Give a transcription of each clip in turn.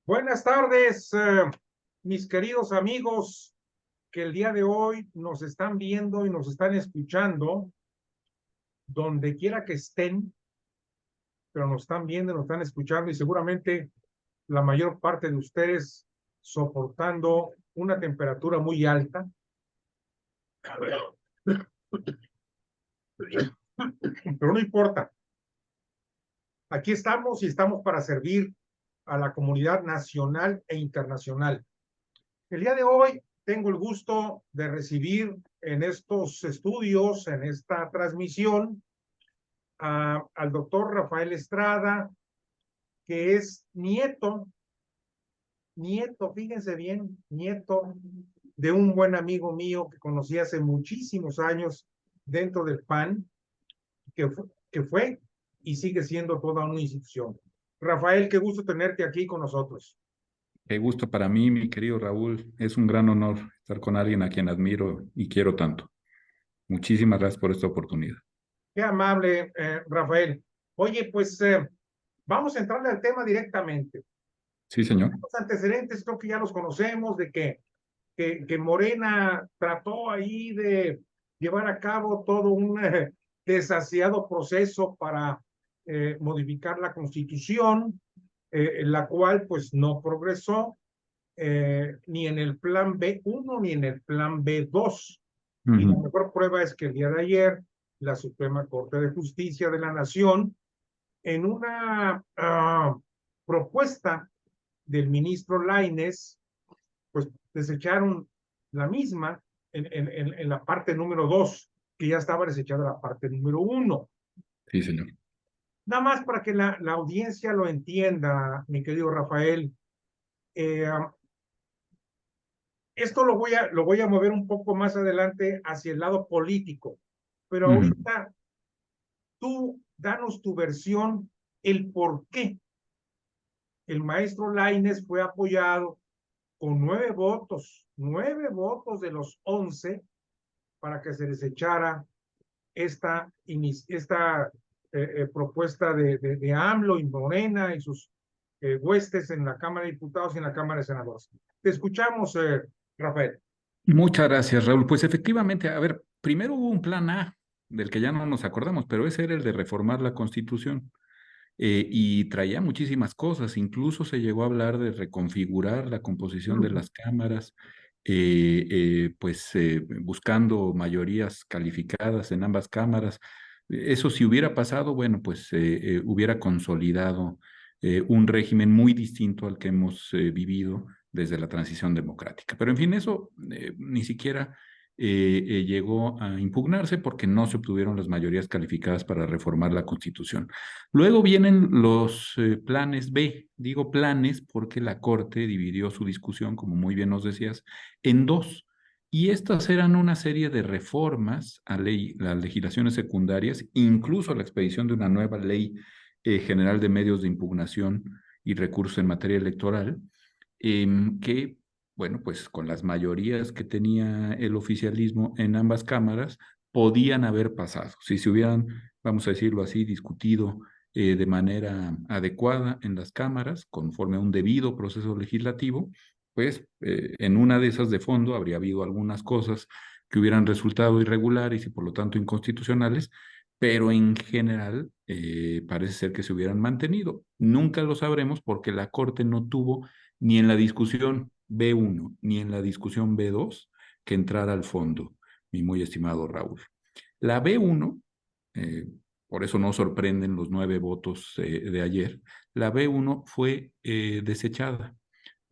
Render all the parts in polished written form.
Buenas tardes, mis queridos amigos que el día de hoy nos están viendo y nos están escuchando, donde quiera que estén, pero nos están viendo, nos están escuchando y seguramente la mayor parte de ustedes soportando una temperatura muy alta. Pero no importa, aquí estamos y estamos para servir a la comunidad nacional e internacional. El día de hoy tengo el gusto de recibir en estos estudios, en esta transmisión, al doctor Rafael Estrada, que es nieto, fíjense bien, nieto de un buen amigo mío que conocí hace muchísimos años dentro del PAN, que fue y sigue siendo toda una institución. Rafael, qué gusto tenerte aquí con nosotros. Qué gusto para mí, mi querido Raúl. Es un gran honor estar con alguien a quien admiro y quiero tanto. Muchísimas gracias por esta oportunidad. Qué amable, Rafael. Oye, pues vamos a entrarle al tema directamente. Sí, señor. Los antecedentes creo que ya los conocemos de que Morena trató ahí de llevar a cabo todo un desasiado proceso para modificar la Constitución, la cual pues no progresó ni en el plan B1 ni en el plan B2. Y la Ujú. mejor prueba es que el día de ayer la Suprema Corte de Justicia de la Nación, en una propuesta del ministro Lainez, pues desecharon la misma en la parte número 2, que ya estaba desechada la parte número 1. Sí, señor. Nada más para que la audiencia lo entienda, mi querido Rafael. eh, Esto lo voy a mover un poco más adelante hacia el lado político, pero Ujú. ahorita tú danos tu versión, el por qué el maestro Lainez fue apoyado con 9 votos de los 11 para que se desechara esta propuesta de AMLO y Morena y sus huestes en la Cámara de Diputados y en la Cámara de Senadores. Te escuchamos, Rafael. Muchas gracias, Raúl. Pues efectivamente, a ver, primero hubo un plan A, del que ya no nos acordamos, pero ese era el de reformar la Constitución. Y traía muchísimas cosas, incluso se llegó a hablar de reconfigurar la composición de las cámaras, buscando mayorías calificadas en ambas cámaras. Eso si hubiera pasado, bueno, pues hubiera consolidado un régimen muy distinto al que hemos vivido desde la transición democrática. Pero en fin, eso ni siquiera llegó a impugnarse porque no se obtuvieron las mayorías calificadas para reformar la Constitución. Luego vienen los planes B. Digo planes porque la Corte dividió su discusión, como muy bien nos decías, en dos. Y estas eran una serie de reformas a las legislaciones secundarias, incluso la expedición de una nueva ley general de medios de impugnación y recursos en materia electoral, que, bueno, pues con las mayorías que tenía el oficialismo en ambas cámaras, podían haber pasado. Si se hubieran, vamos a decirlo así, discutido de manera adecuada en las cámaras, conforme a un debido proceso legislativo, pues en una de esas de fondo habría habido algunas cosas que hubieran resultado irregulares y por lo tanto inconstitucionales, pero en general parece ser que se hubieran mantenido. Nunca lo sabremos porque la Corte no tuvo ni en la discusión B1 ni en la discusión B2 que entrar al fondo, mi muy estimado Raúl. La B1, eh, por eso no sorprenden los 9 votos de ayer, la B1 fue desechada.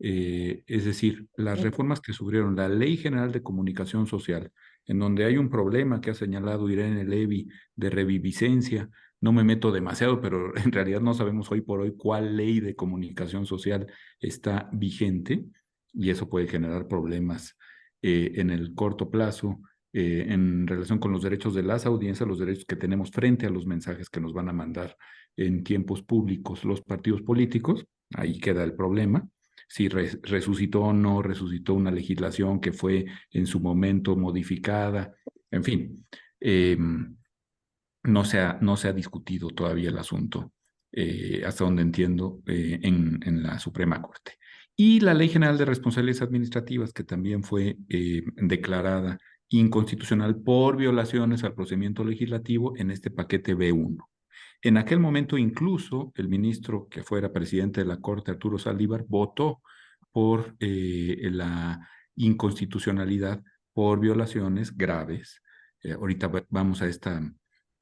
Es decir, las reformas que sufrieron la Ley General de Comunicación Social, en donde hay un problema que ha señalado Irene Levy de reviviscencia. No me meto demasiado, pero en realidad no sabemos hoy por hoy cuál ley de comunicación social está vigente y eso puede generar problemas en el corto plazo en relación con los derechos de las audiencias, los derechos que tenemos frente a los mensajes que nos van a mandar en tiempos públicos los partidos políticos. Ahí queda el problema. Si resucitó o no resucitó una legislación que fue en su momento modificada, en fin, no se ha discutido todavía el asunto hasta donde entiendo, en la Suprema Corte. Y la Ley General de Responsabilidades Administrativas, que también fue declarada inconstitucional por violaciones al procedimiento legislativo en este paquete B1. En aquel momento, incluso, el ministro que fuera presidente de la Corte, Arturo Saldívar, votó por la inconstitucionalidad por violaciones graves. Ahorita vamos a esta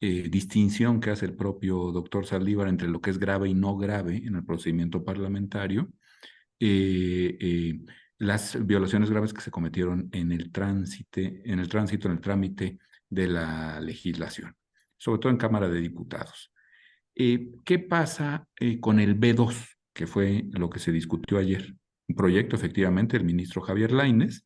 distinción que hace el propio doctor Saldívar entre lo que es grave y no grave en el procedimiento parlamentario. eh, eh, las violaciones graves que se cometieron en el tránsito, en el trámite de la legislación, sobre todo en Cámara de Diputados. ¿Qué pasa con el B2, que fue lo que se discutió ayer? Un proyecto, efectivamente, del ministro Javier Lainez,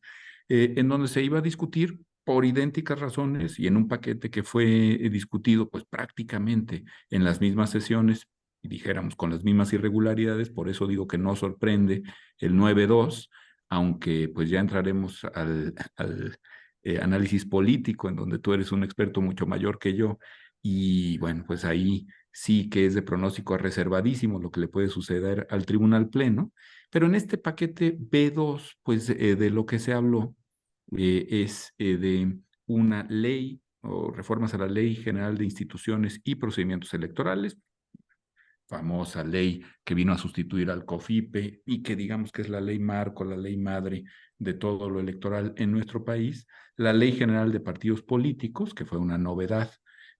en donde se iba a discutir por idénticas razones y en un paquete que fue discutido pues prácticamente en las mismas sesiones y dijéramos con las mismas irregularidades. Por eso digo que no sorprende el 9.2, aunque pues ya entraremos al análisis político, en donde tú eres un experto mucho mayor que yo, y bueno, pues ahí sí que es de pronóstico reservadísimo lo que le puede suceder al Tribunal Pleno. Pero en este paquete B2, pues de lo que se habló es de una ley o reformas a la Ley General de Instituciones y Procedimientos Electorales, famosa ley que vino a sustituir al COFIPE y que digamos que es la ley marco, la ley madre de todo lo electoral en nuestro país, la Ley General de Partidos Políticos, que fue una novedad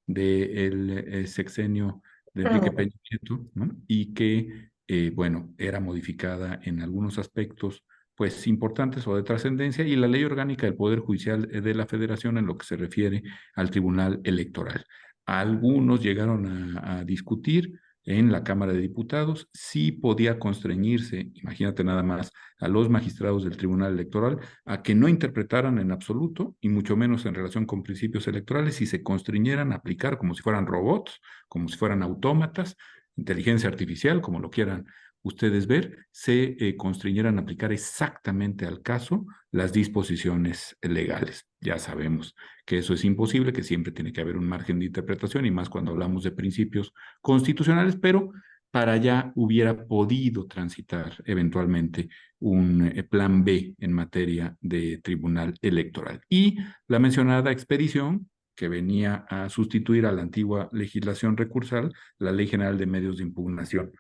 del sexenio de Enrique Peña Nieto, ¿no? Y que, bueno, era modificada en algunos aspectos pues importantes o de trascendencia, y la Ley Orgánica del Poder Judicial de la Federación en lo que se refiere al Tribunal Electoral. Algunos llegaron a discutir en la Cámara de Diputados si podía constreñirse, imagínate nada más, a los magistrados del Tribunal Electoral a que no interpretaran en absoluto, y mucho menos en relación con principios electorales, y se constriñeran a aplicar como si fueran robots, como si fueran autómatas, inteligencia artificial, como lo quieran ustedes ver, se constriñeran a aplicar exactamente al caso las disposiciones legales. Ya sabemos que eso es imposible, que siempre tiene que haber un margen de interpretación, y más cuando hablamos de principios constitucionales, pero para allá hubiera podido transitar eventualmente un plan B en materia de tribunal electoral. Y la mencionada expedición, que venía a sustituir a la antigua legislación recursal, la Ley General de Medios de Impugnación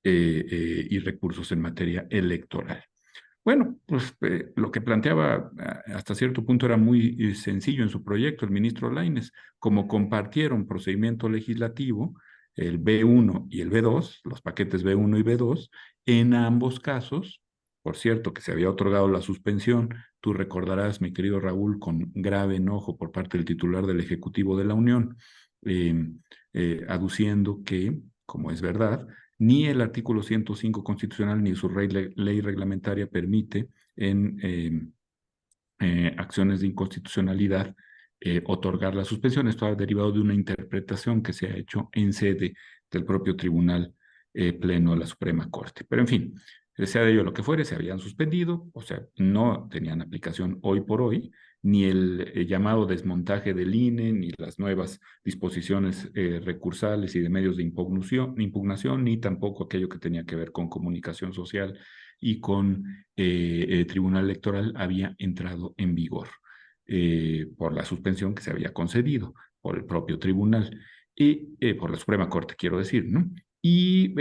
y Recursos en materia electoral. Bueno, pues lo que planteaba hasta cierto punto era muy sencillo en su proyecto el ministro Lainez. Como compartieron procedimiento legislativo, el B1 y el B2, los paquetes B1 y B2, en ambos casos, por cierto, que se había otorgado la suspensión, tú recordarás, mi querido Raúl, con grave enojo por parte del titular del Ejecutivo de la Unión, aduciendo que, como es verdad, ni el artículo 105 constitucional ni su ley reglamentaria permite en acciones de inconstitucionalidad otorgar la suspensión. Esto ha derivado de una interpretación que se ha hecho en sede del propio Tribunal Pleno de la Suprema Corte. Pero en fin, sea de ello lo que fuere, se habían suspendido, o sea, no tenían aplicación hoy por hoy, ni el llamado desmontaje del INE, ni las nuevas disposiciones recursales y de medios de impugnación, ni tampoco aquello que tenía que ver con comunicación social y con Tribunal Electoral había entrado en vigor por la suspensión que se había concedido por el propio tribunal y por la Suprema Corte, quiero decir, ¿no? Y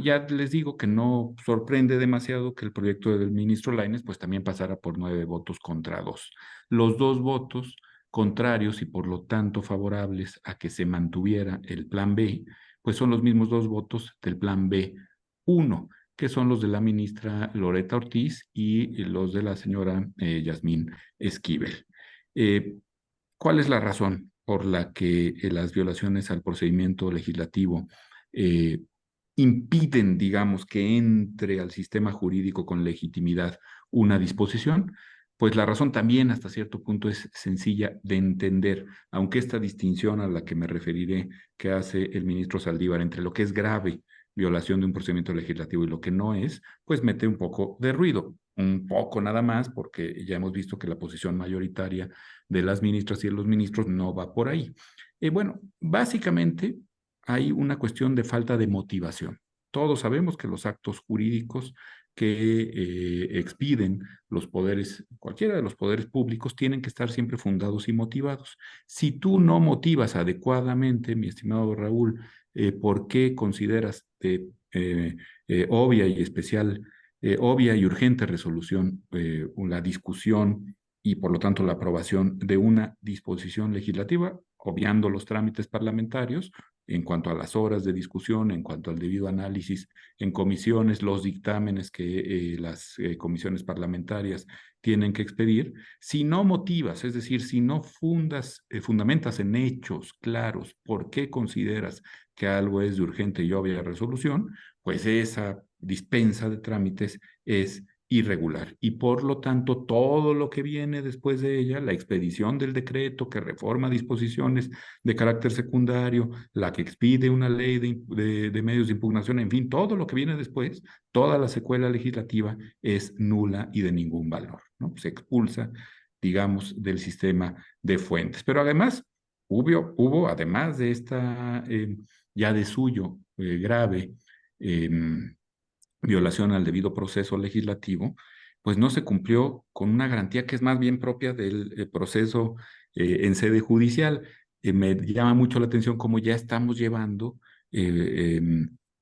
ya les digo que no sorprende demasiado que el proyecto del ministro Lainez pues también pasara por 9 votos contra 2. Los 2 votos contrarios y por lo tanto favorables a que se mantuviera el plan B, pues son los mismos 2 votos del plan B1, que son los de la ministra Loretta Ortiz y los de la señora Yasmín Esquivel. ¿Cuál es la razón por la que las violaciones al procedimiento legislativo eh, impiden, digamos, que entre al sistema jurídico con legitimidad una disposición? Pues la razón también hasta cierto punto es sencilla de entender, aunque esta distinción a la que me referiré que hace el ministro Saldívar entre lo que es grave violación de un procedimiento legislativo y lo que no es, pues mete un poco de ruido, un poco nada más, porque ya hemos visto que la posición mayoritaria de las ministras y de los ministros no va por ahí. Bueno, básicamente hay una cuestión de falta de motivación. Todos sabemos que los actos jurídicos que expiden los poderes, cualquiera de los poderes públicos, tienen que estar siempre fundados y motivados. Si tú no motivas adecuadamente, mi estimado Raúl, por qué consideras obvia y especial, obvia y urgente resolución, la discusión y por lo tanto la aprobación de una disposición legislativa, obviando los trámites parlamentarios, en cuanto a las horas de discusión, en cuanto al debido análisis en comisiones, los dictámenes que las comisiones parlamentarias tienen que expedir, si no motivas, es decir, si no fundamentas en hechos claros por qué consideras que algo es de urgente y obvia resolución, pues esa dispensa de trámites es irregular. Y por lo tanto, todo lo que viene después de ella, la expedición del decreto que reforma disposiciones de carácter secundario, la que expide una ley de medios de impugnación, en fin, todo lo que viene después, toda la secuela legislativa es nula y de ningún valor, ¿no? Se expulsa, digamos, del sistema de fuentes. Pero además, además de esta ya de suyo grave eh, violación al debido proceso legislativo, pues no se cumplió con una garantía que es más bien propia del proceso en sede judicial. Me llama mucho la atención cómo ya estamos llevando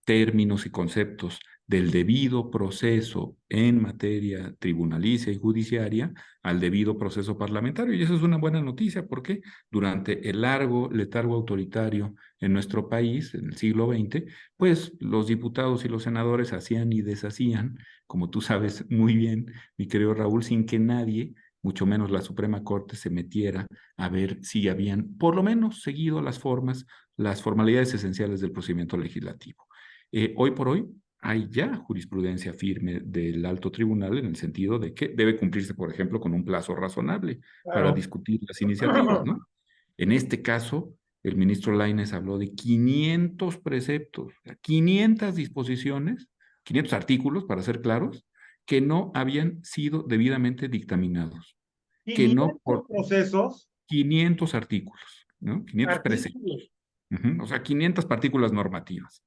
términos y conceptos del debido proceso en materia tribunalicia y judiciaria al debido proceso parlamentario. Y eso es una buena noticia porque durante el largo letargo autoritario en nuestro país, en el siglo XX, pues los diputados y los senadores hacían y deshacían, como tú sabes muy bien, mi querido Raúl, sin que nadie, mucho menos la Suprema Corte, se metiera a ver si habían por lo menos seguido las formalidades esenciales del procedimiento legislativo. Hoy por hoy hay ya jurisprudencia firme del alto tribunal en el sentido de que debe cumplirse, por ejemplo, con un plazo razonable para Claro. discutir las iniciativas, ¿no? En este caso, el ministro Lainez habló de 500 preceptos, 500 disposiciones, 500 artículos, para ser claros, que no habían sido debidamente dictaminados, que no 500 por procesos, 500 artículos, ¿no? 500 preceptos, artículos. o sea, 500 partículas normativas.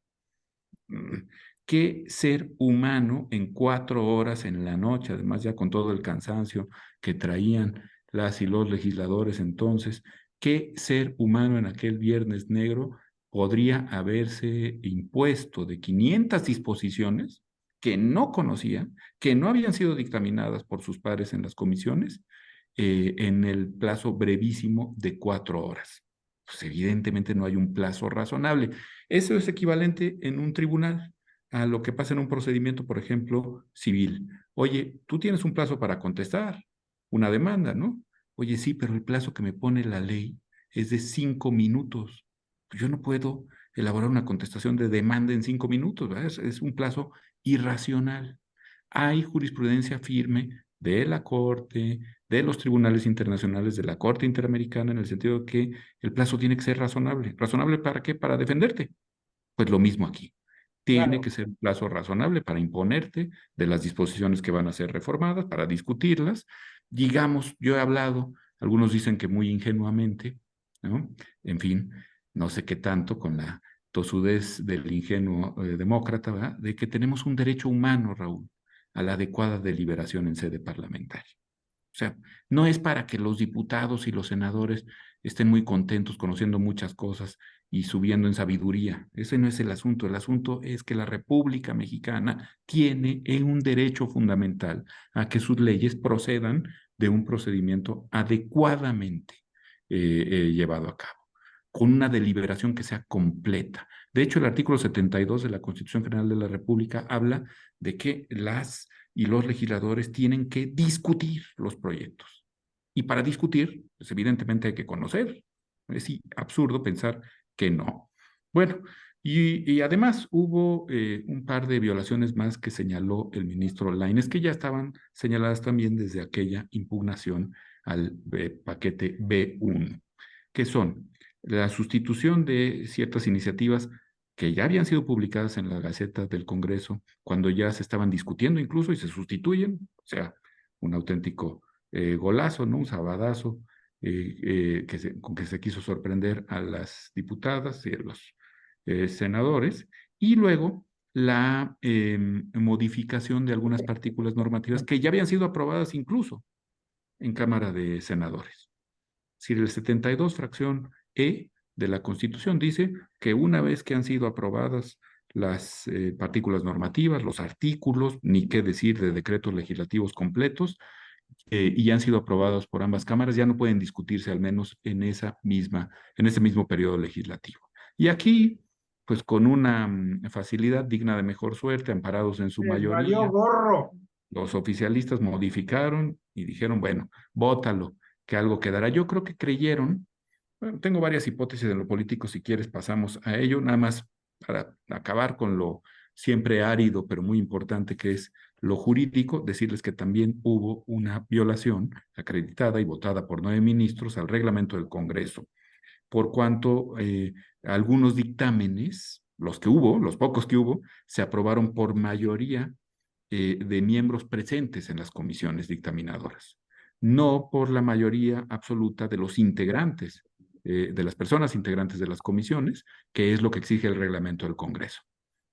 ¿Qué ser humano en 4 horas en la noche, además ya con todo el cansancio que traían las y los legisladores entonces, qué ser humano en aquel viernes negro podría haberse impuesto de 500 disposiciones que no conocía, que no habían sido dictaminadas por sus pares en las comisiones, en el plazo brevísimo de 4 horas? Pues evidentemente no hay un plazo razonable. Eso es equivalente en un tribunal a lo que pasa en un procedimiento, por ejemplo, civil. Oye, tú tienes un plazo para contestar una demanda, ¿no? Oye, sí, pero el plazo que me pone la ley es de 5 minutos. Yo no puedo elaborar una contestación de demanda en 5 minutos, ¿verdad? Es un plazo irracional. Hay jurisprudencia firme de la Corte, de los tribunales internacionales, de la Corte Interamericana, en el sentido de que el plazo tiene que ser razonable. ¿Razonable para qué? Para defenderte. Pues lo mismo aquí. Tiene Claro. que ser un plazo razonable para imponerte de las disposiciones que van a ser reformadas, para discutirlas. Digamos, yo he hablado, algunos dicen que muy ingenuamente, ¿no? En fin, no sé qué tanto con la tosudez del ingenuo demócrata, ¿verdad? De que tenemos un derecho humano, Raúl, a la adecuada deliberación en sede parlamentaria. O sea, no es para que los diputados y los senadores estén muy contentos conociendo muchas cosas y subiendo en sabiduría. Ese no es el asunto. El asunto es que la República Mexicana tiene un derecho fundamental a que sus leyes procedan de un procedimiento adecuadamente llevado a cabo, con una deliberación que sea completa. De hecho, el artículo 72 de la Constitución General de la República habla de que las y los legisladores tienen que discutir los proyectos. Y para discutir, pues evidentemente hay que conocer. Es absurdo pensar que no. Bueno, y además hubo un par de violaciones más que señaló el ministro Lainez, que ya estaban señaladas también desde aquella impugnación al paquete B1, que son la sustitución de ciertas iniciativas que ya habían sido publicadas en la Gaceta del Congreso cuando ya se estaban discutiendo incluso y se sustituyen, o sea, un auténtico golazo, ¿no? Un sabadazo con que se quiso sorprender a las diputadas y a los senadores, y luego la modificación de algunas partículas normativas que ya habían sido aprobadas incluso en Cámara de Senadores. Es decir, el 72 fracción E de la Constitución dice que una vez que han sido aprobadas las partículas normativas, los artículos, ni qué decir de decretos legislativos completos, y han sido aprobados por ambas cámaras, ya no pueden discutirse al menos en en ese mismo periodo legislativo. Y aquí, pues con una facilidad digna de mejor suerte, amparados en su Les valió mayoría, gorro. los oficialistas modificaron y dijeron, bueno, vótalo, que algo quedará. Yo creo que creyeron, bueno, tengo varias hipótesis de lo político, si quieres pasamos a ello, nada más para acabar con lo siempre árido, pero muy importante que es lo jurídico, decirles que también hubo una violación acreditada y votada por 9 ministros al reglamento del Congreso, por cuanto algunos dictámenes, los que hubo, los pocos que hubo, se aprobaron por mayoría de miembros presentes en las comisiones dictaminadoras, no por la mayoría absoluta de los integrantes, de las personas integrantes de las comisiones, que es lo que exige el reglamento del Congreso.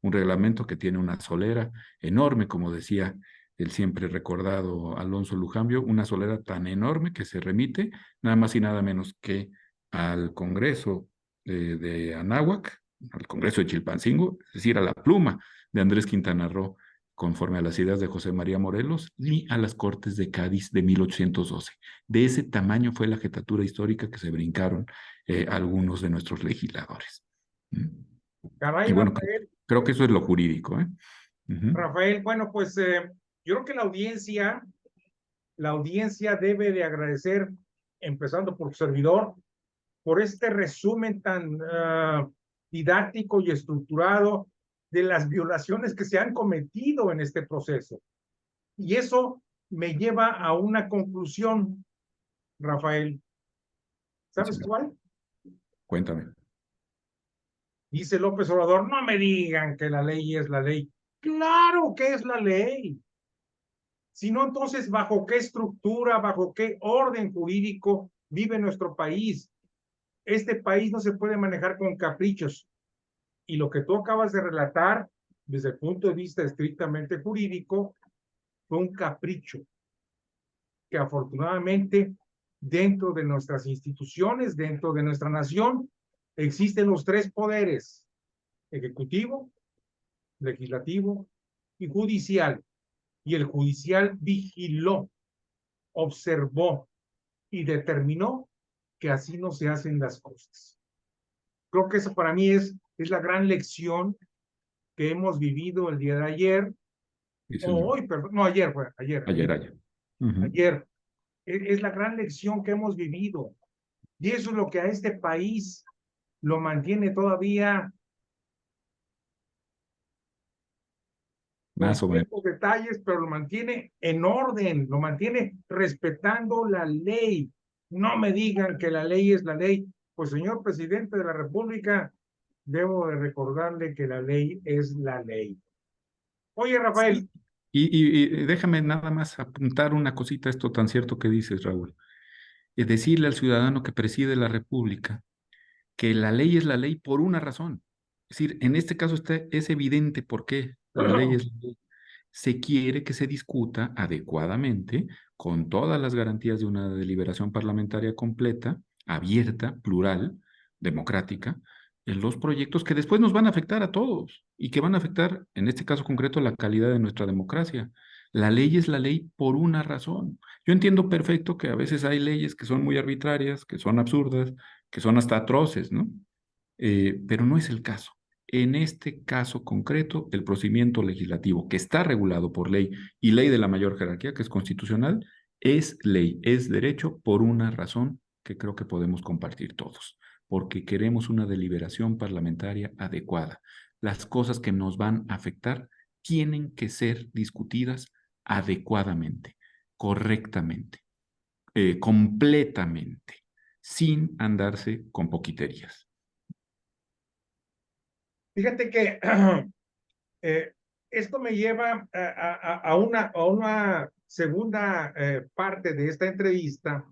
Un reglamento que tiene una solera enorme, como decía el siempre recordado Alonso Lujambio, una solera tan enorme que se remite nada más y nada menos que al Congreso de Anáhuac, al Congreso de Chilpancingo, es decir, a la pluma de Andrés Quintana Roo, conforme a las ideas de José María Morelos, y a las Cortes de Cádiz de 1812. De ese tamaño fue la jetatura histórica que se brincaron algunos de nuestros legisladores. Caray, Y bueno, Rafael. creo que eso es lo jurídico, ¿eh? Rafael, bueno, pues yo creo que la audiencia debe de agradecer, empezando por su servidor, por este resumen tan didáctico y estructurado de las violaciones que se han cometido en este proceso. Y eso me lleva a una conclusión, Rafael. Sí, ¿Sabes cuál? cuéntame. Dice López Obrador, no me digan que la ley es la ley. Claro que es la ley. Si no, entonces, ¿bajo qué estructura, bajo qué orden jurídico vive nuestro país? Este país no se puede manejar con caprichos. Y lo que tú acabas de relatar, desde el punto de vista estrictamente jurídico, fue un capricho que afortunadamente dentro de nuestras instituciones, dentro de nuestra nación, existen los tres poderes: ejecutivo, legislativo y judicial. Y el judicial vigiló, observó y determinó que así no se hacen las cosas. Creo que eso para mí es la gran lección que hemos vivido el día de ayer, Sí, o señor. hoy, perdón, no, ayer fue, Ayer. Ujú. ayer. Es la gran lección que hemos vivido. Y eso es lo que a este país lo mantiene todavía con Más o menos. pocos detalles, pero lo mantiene en orden, lo mantiene respetando la ley. No me digan que la ley es la ley. Pues, señor presidente de la República, debo de recordarle que la ley es la ley. Oye, Rafael, Sí. Y déjame nada más apuntar una cosita a esto tan cierto que dices, Raúl. Es decirle al ciudadano que preside la República que la ley es la ley por una razón. Es decir, en este caso es evidente por qué la ley es la ley. Se quiere que se discuta adecuadamente, con todas las garantías de una deliberación parlamentaria completa, abierta, plural, democrática, en los proyectos que después nos van a afectar a todos y que van a afectar, en este caso concreto, la calidad de nuestra democracia. La ley es la ley por una razón. Yo entiendo perfecto que a veces hay leyes que son muy arbitrarias, que son absurdas, que son hasta atroces, ¿no? Pero no es el caso. En este caso concreto, el procedimiento legislativo que está regulado por ley y ley de la mayor jerarquía, que es constitucional, es ley, es derecho por una razón que creo que podemos compartir todos, porque queremos una deliberación parlamentaria adecuada. Las cosas que nos van a afectar tienen que ser discutidas adecuadamente, correctamente, completamente, sin andarse con poquiterías. fíjate que eh, esto me lleva a una segunda parte de esta entrevista,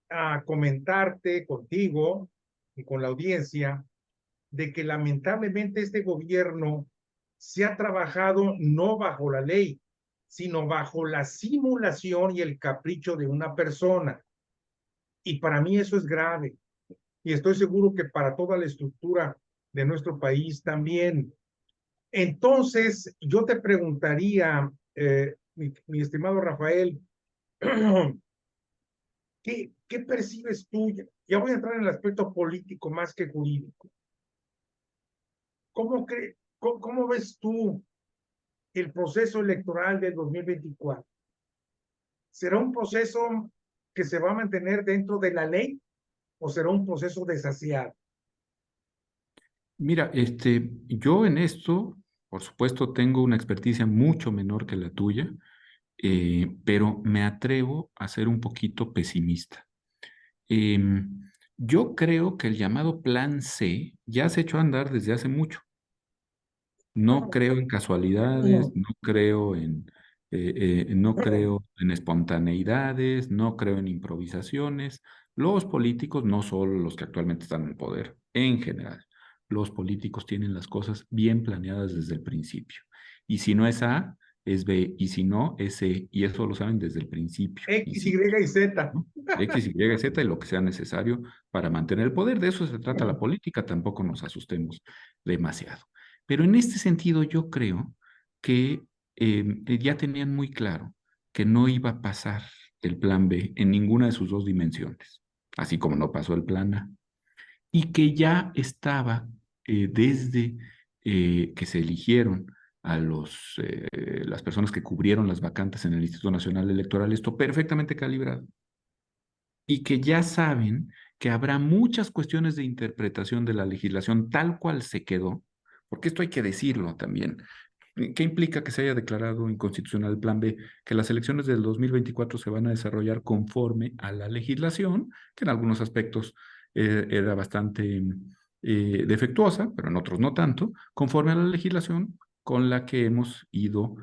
a comentarte contigo y con la audiencia de que lamentablemente este gobierno se ha trabajado no bajo la ley, sino bajo la simulación y el capricho de una persona. Y para mí eso es grave. Y estoy seguro que para toda la estructura de nuestro país también. Entonces, yo te preguntaría, mi estimado Rafael, ¿qué percibes tú? Ya voy a entrar en el aspecto político más que jurídico. ¿Cómo ves tú el proceso electoral del 2024? ¿Será un proceso que se va a mantener dentro de la ley o será un proceso desaseado? Mira, yo en esto, por supuesto, tengo una experticia mucho menor que la tuya, pero me atrevo a ser un poquito pesimista. Em, yo creo que el llamado Plan C ya se echó a andar desde hace mucho. No creo en casualidades, no creo en espontaneidades, no creo en improvisaciones. Los políticos, no solo los que actualmente están en el poder, en general, los políticos tienen las cosas bien planeadas desde el principio. Y si no es A, es B, y si no, es C, y eso lo saben desde el principio. Y X, si, Y y Z. ¿no? X, Y, Z y lo que sea necesario para mantener el poder. De eso se trata la política, tampoco nos asustemos demasiado. Pero en este sentido yo creo que ya tenían muy claro que no iba a pasar el plan B en ninguna de sus dos dimensiones, así como no pasó el plan A, y que ya estaba desde que se eligieron a las personas que cubrieron las vacantes en el Instituto Nacional Electoral, esto perfectamente calibrado y que ya saben que habrá muchas cuestiones de interpretación de la legislación tal cual se quedó, porque esto hay que decirlo también. ¿Qué implica que se haya declarado inconstitucional el Plan B? Que las elecciones del 2024 se van a desarrollar conforme a la legislación, que en algunos aspectos era bastante defectuosa, pero en otros no tanto, conforme a la legislación con la que hemos ido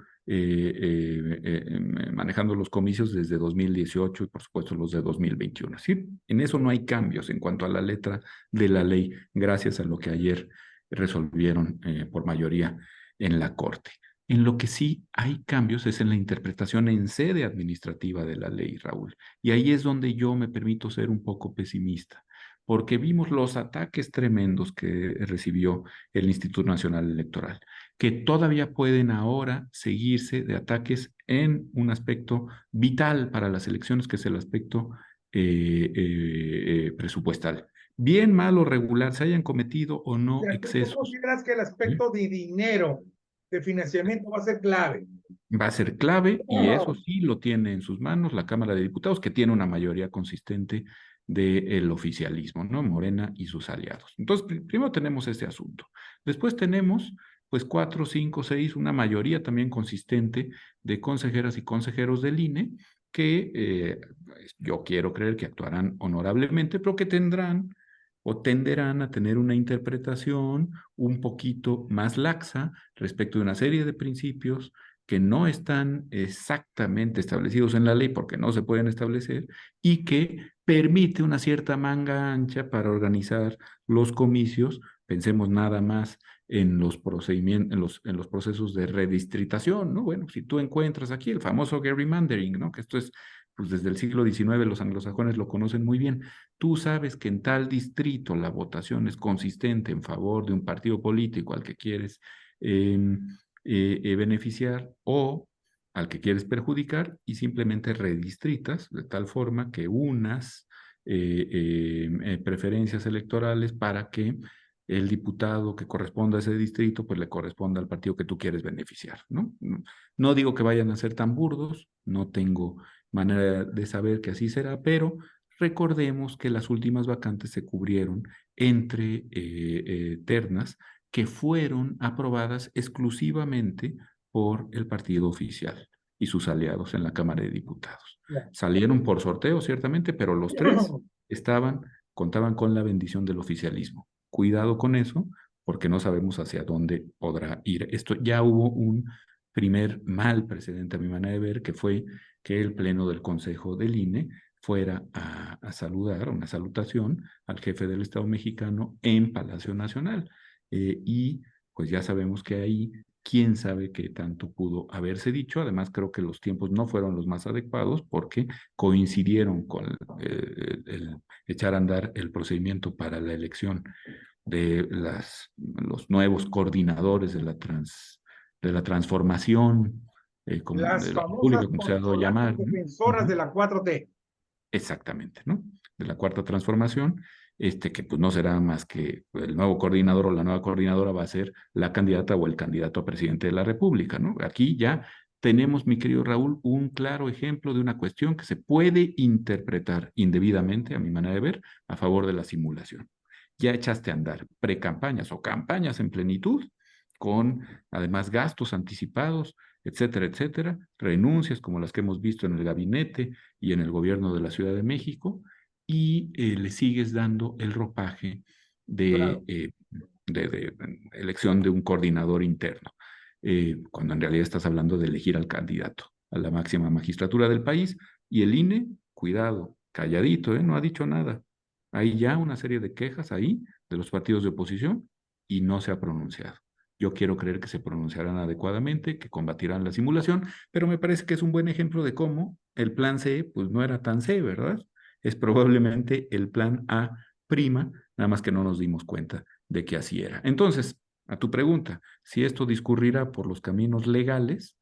manejando los comicios desde 2018 y por supuesto los de 2021. ¿Sí? En eso no hay cambios en cuanto a la letra de la ley, gracias a lo que ayer resolvieron por mayoría en la Corte. En lo que sí hay cambios es en la interpretación en sede administrativa de la ley, Raúl. Y ahí es donde yo me permito ser un poco pesimista, porque vimos los ataques tremendos que recibió el Instituto Nacional Electoral, que todavía pueden ahora seguirse de ataques en un aspecto vital para las elecciones, que es el aspecto presupuestal. Bien, mal o regular, se hayan cometido o O no sea, ¿tú excesos, consideras que el ¿sí? aspecto de dinero, de financiamiento va a ser clave? Va a ser clave y eso sí lo tiene en sus manos la Cámara de Diputados, que tiene una mayoría consistente del oficialismo, ¿no? Morena y sus aliados. Entonces, primero tenemos este asunto. Después tenemos, pues, cuatro, cinco, seis, una mayoría también consistente de consejeras y consejeros del INE que pues, yo quiero creer que actuarán honorablemente, pero que tendrán o tenderán a tener una interpretación un poquito más laxa respecto de una serie de principios que no están exactamente establecidos en la ley porque no se pueden establecer y que permite una cierta manga ancha para organizar los comicios. Pensemos nada más en los procedimientos, en los procesos de redistritación, ¿no? Bueno, si tú encuentras aquí el famoso gerrymandering, ¿no? Que esto es, pues desde el siglo XIX los anglosajones lo conocen muy bien. Tú sabes que en tal distrito la votación es consistente en favor de un partido político al que quieres eh, beneficiar o al que quieres perjudicar y simplemente redistritas de tal forma que unas preferencias electorales para que el diputado que corresponda a ese distrito pues le corresponda al partido que tú quieres beneficiar, ¿no? No digo que vayan a ser tan burdos, no tengo manera de saber que así será, pero recordemos que las últimas vacantes se cubrieron entre ternas que fueron aprobadas exclusivamente por el partido oficial y sus aliados en la Cámara de Diputados. Salieron por sorteo, ciertamente, pero los tres contaban con la bendición del oficialismo. Cuidado con eso, porque no sabemos hacia dónde podrá ir. Esto ya hubo un primer mal precedente, a mi manera de ver, que fue que el Pleno del Consejo del INE fuera a saludar, una salutación al jefe del Estado mexicano en Palacio Nacional. Y pues ya sabemos que ahí, quién sabe qué tanto pudo haberse dicho. Además, creo que los tiempos no fueron los más adecuados porque coincidieron con el echar a andar el procedimiento para la elección de los nuevos coordinadores de la transformación Las de la República, famosas como se ha dado a corcholatas llamar, ¿no? defensoras Uh-huh. de la 4T. Exactamente, ¿no? De la cuarta transformación, que pues no será más que el nuevo coordinador o la nueva coordinadora va a ser la candidata o el candidato a presidente de la República, ¿no? Aquí ya tenemos, mi querido Raúl, un claro ejemplo de una cuestión que se puede interpretar indebidamente, a mi manera de ver, a favor de la simulación. Ya echaste a andar precampañas o campañas en plenitud, con además gastos anticipados, etcétera, etcétera, renuncias como las que hemos visto en el gabinete y en el gobierno de la Ciudad de México, y le sigues dando el ropaje de, Claro. eh, de elección de un coordinador interno, cuando en realidad estás hablando de elegir al candidato a la máxima magistratura del país, y el INE, cuidado, calladito, no ha dicho nada. Hay ya una serie de quejas ahí de los partidos de oposición y no se ha pronunciado. Yo quiero creer que se pronunciarán adecuadamente, que combatirán la simulación, pero me parece que es un buen ejemplo de cómo el plan C, pues no era tan C, ¿verdad? Es probablemente el plan A prima, nada más que no nos dimos cuenta de que así era. Entonces, a tu pregunta, si esto discurrirá por los caminos legales,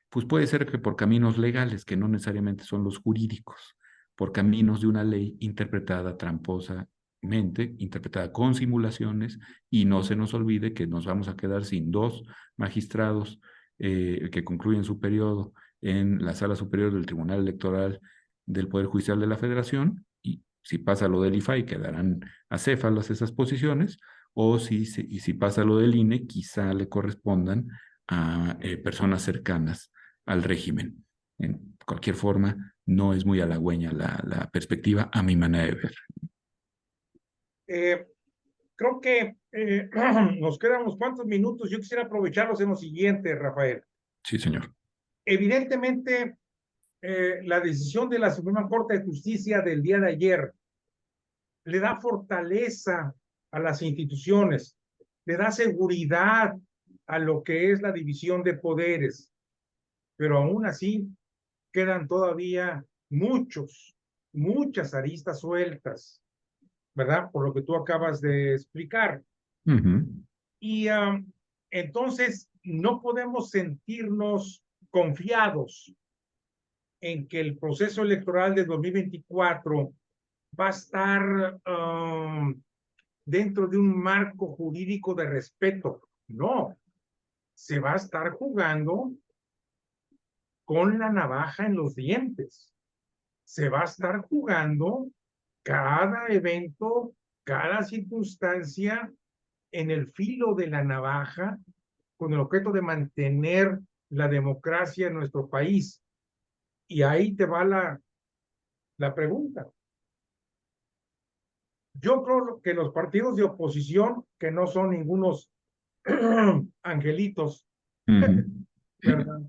pues puede ser que por caminos legales, que no necesariamente son los jurídicos, por caminos de una ley interpretada tramposamente, interpretada con simulaciones, y no se nos olvide que nos vamos a quedar sin dos magistrados que concluyen su periodo en la Sala Superior del Tribunal Electoral del Poder Judicial de la Federación, y si pasa lo del IFAI quedarán acéfalas esas posiciones, o si pasa lo del INE, quizá le correspondan a personas cercanas al régimen. En cualquier forma, no es muy halagüeña la perspectiva a mi manera de ver. Eh, Creo que nos quedan unos cuantos minutos. Yo quisiera aprovecharlos en lo siguiente, Rafael. Sí, señor. Evidentemente, la decisión de la Suprema Corte de Justicia del día de ayer le da fortaleza a las instituciones, le da seguridad a lo que es la división de poderes, pero aún así quedan todavía muchas aristas sueltas, ¿verdad? Por lo que tú acabas de explicar. Uh-huh. Y entonces no podemos sentirnos confiados en que el proceso electoral de 2024 va a estar dentro de un marco jurídico de respeto. No, se va a estar jugando con la navaja en los dientes. Se va a estar jugando cada evento, cada circunstancia en el filo de la navaja con el objeto de mantener la democracia en nuestro país. Y ahí te va la pregunta. Yo creo que los partidos de oposición, que no son ningunos angelitos, Uh-huh. ¿verdad?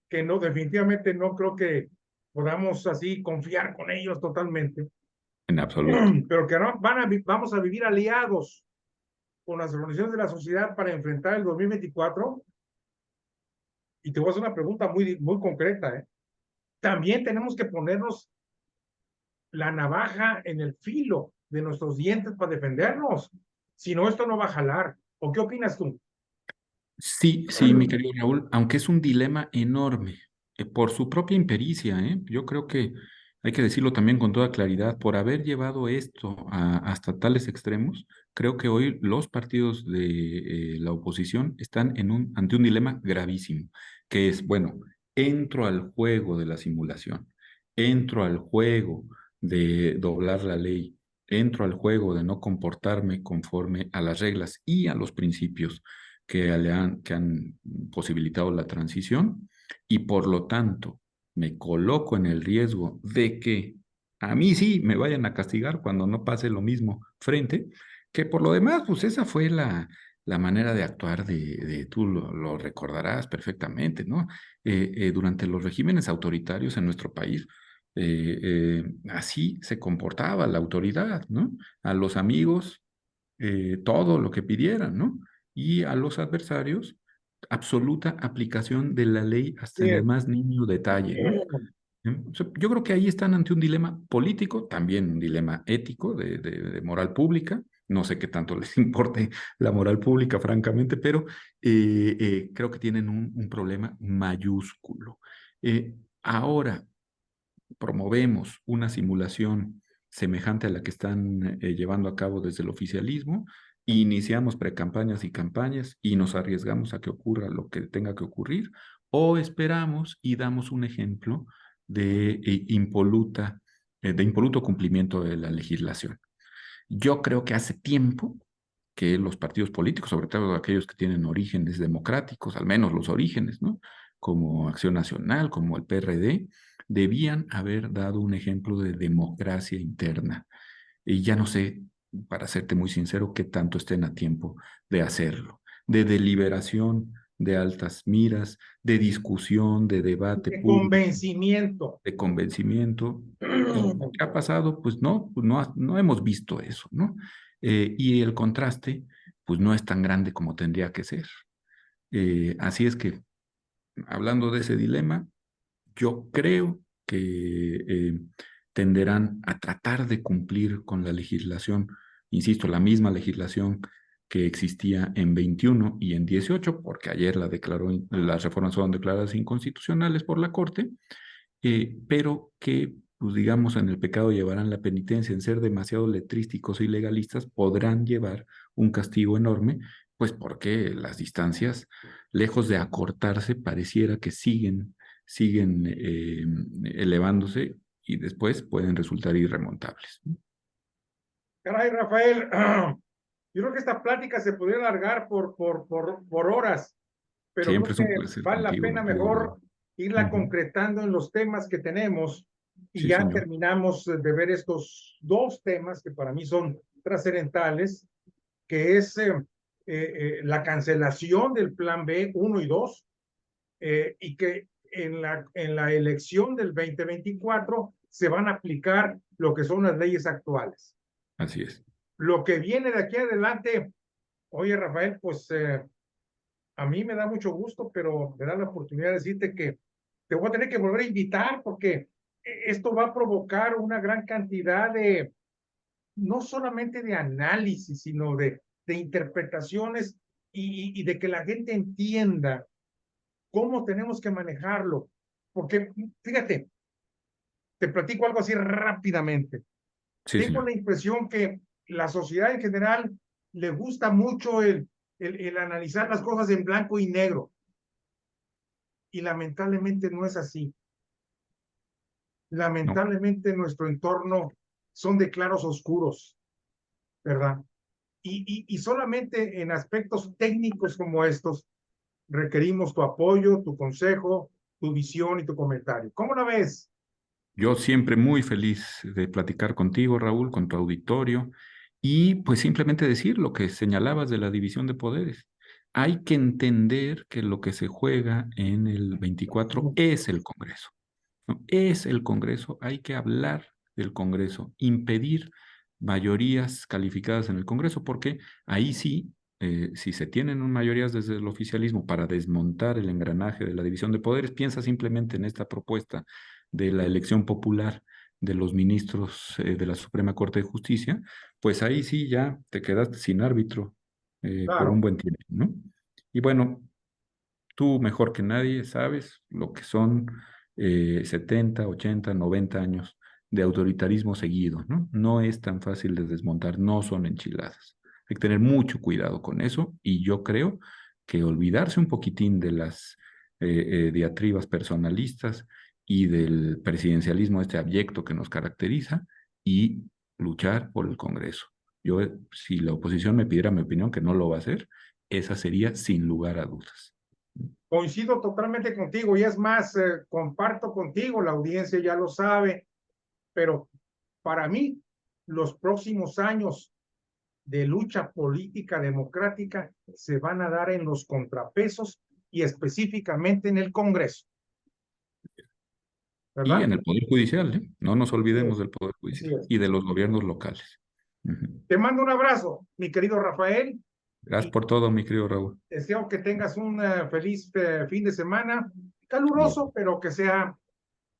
Que no, definitivamente no creo que podamos así confiar con ellos totalmente, En absoluto. pero que no, vamos a vivir aliados con las organizaciones de la sociedad para enfrentar el 2024. Y te voy a hacer una pregunta muy concreta, ¿eh? También tenemos que ponernos la navaja en el filo de nuestros dientes para defendernos. Si no, esto no va a jalar. ¿O qué opinas tú? Sí, sí, mi querido Raúl, aunque es un dilema enorme, por su propia impericia, yo creo que hay que decirlo también con toda claridad, por haber llevado esto hasta tales extremos, creo que hoy los partidos de la oposición están ante un dilema gravísimo, que es, bueno, entro al juego de la simulación, entro al juego de doblar la ley, entro al juego de no comportarme conforme a las reglas y a los principios que han posibilitado la transición, y por lo tanto me coloco en el riesgo de que a mí sí me vayan a castigar cuando no pase lo mismo frente, que por lo demás, pues esa fue la manera de actuar tú lo recordarás perfectamente, ¿no? Durante los regímenes autoritarios en nuestro país, Así se comportaba la autoridad, ¿no? A los amigos, todo lo que pidieran, ¿no? Y a los adversarios, absoluta aplicación de la ley hasta en el Bien. más niño detalle, ¿no? O sea, yo creo que ahí están ante un dilema político, también un dilema ético de moral pública. No sé qué tanto les importe la moral pública, francamente, pero creo que tienen un problema mayúsculo. Ahora promovemos una simulación semejante a la que están llevando a cabo desde el oficialismo, iniciamos precampañas y campañas y nos arriesgamos a que ocurra lo que tenga que ocurrir, o esperamos y damos un ejemplo de impoluto cumplimiento de la legislación. Yo creo que hace tiempo que los partidos políticos, sobre todo aquellos que tienen orígenes democráticos, al menos los orígenes, ¿no? Como Acción Nacional, como el PRD, debían haber dado un ejemplo de democracia interna. Y ya no sé, para serte muy sincero, qué tanto estén a tiempo de hacerlo, de deliberación, de altas miras, de discusión, de debate De público, convencimiento. de convencimiento. Y ¿qué ha pasado? Pues no hemos visto eso, ¿no? Y el contraste, pues no es tan grande como tendría que ser. Así es que, hablando de ese dilema, yo creo que tenderán a tratar de cumplir con la legislación, insisto, la misma legislación que existía en 21 y en 18, porque ayer las reformas fueron declaradas inconstitucionales por la Corte, pero que, pues digamos, en el pecado llevarán la penitencia, en ser demasiado letrísticos y legalistas, podrán llevar un castigo enorme, pues porque las distancias, lejos de acortarse, pareciera que siguen elevándose y después pueden resultar irremontables. Caray, Rafael, yo creo que esta plática se podría alargar por horas, pero Siempre creo es un que placer vale la contigo, pena mi querido Raúl. mejor irla Ujú. concretando en los temas que tenemos y Sí, ya señor. terminamos de ver estos dos temas que para mí son trascendentales, que es la cancelación del plan B 1 y 2, y que en la elección del 2024 se van a aplicar lo que son las leyes actuales. Así es. Lo que viene de aquí adelante, oye Rafael, pues a mí me da mucho gusto, pero me da la oportunidad de decirte que te voy a tener que volver a invitar porque esto va a provocar una gran cantidad de, no solamente de análisis, sino de interpretaciones y de que la gente entienda cómo tenemos que manejarlo. Porque, fíjate, te platico algo así rápidamente. Sí, Tengo señor. la impresión que la sociedad en general le gusta mucho el analizar las cosas en blanco y negro. Y lamentablemente no es así. No. Lamentablemente nuestro entorno son de claros oscuros, ¿verdad? Y solamente en aspectos técnicos como estos requerimos tu apoyo, tu consejo, tu visión y tu comentario. ¿Cómo la ves? Yo siempre muy feliz de platicar contigo, Raúl, con tu auditorio, y pues simplemente decir lo que señalabas de la división de poderes. Hay que entender que lo que se juega en el 24 es el Congreso, ¿no? Es el Congreso, hay que hablar del Congreso, impedir mayorías calificadas en el Congreso, porque ahí sí, si se tienen mayorías desde el oficialismo para desmontar el engranaje de la división de poderes, piensa simplemente en esta propuesta de la elección popular de los ministros de la Suprema Corte de Justicia, pues ahí sí ya te quedaste sin árbitro por un Claro, buen tiempo, ¿no? Y bueno, tú mejor que nadie sabes lo que son 70, 80, 90 años de autoritarismo seguido, ¿no? No es tan fácil de desmontar, no son enchiladas. Hay que tener mucho cuidado con eso y yo creo que olvidarse un poquitín de las diatribas personalistas y del presidencialismo este abyecto que nos caracteriza y luchar por el Congreso. Yo, si la oposición me pidiera mi opinión, que no lo va a hacer, esa sería sin lugar a dudas. coincido totalmente contigo y es más, comparto contigo, la audiencia ya lo sabe, pero para mí los próximos años de lucha política democrática se van a dar en los contrapesos y específicamente en el Congreso. Y ¿verdad? en el Poder Judicial, ¿eh? No nos Así es, olvidemos del Poder así Judicial es. y de los gobiernos locales. Ujú. Te mando un abrazo, mi querido Rafael, Gracias y por todo, mi querido Raúl. deseo que tengas un feliz fin de semana, Igual. caluroso, pero que sea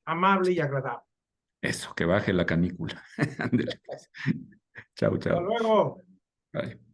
amable y agradable. Eso, que baje la canícula. Ándele, pues. Chao, Hasta chao. luego. Bye.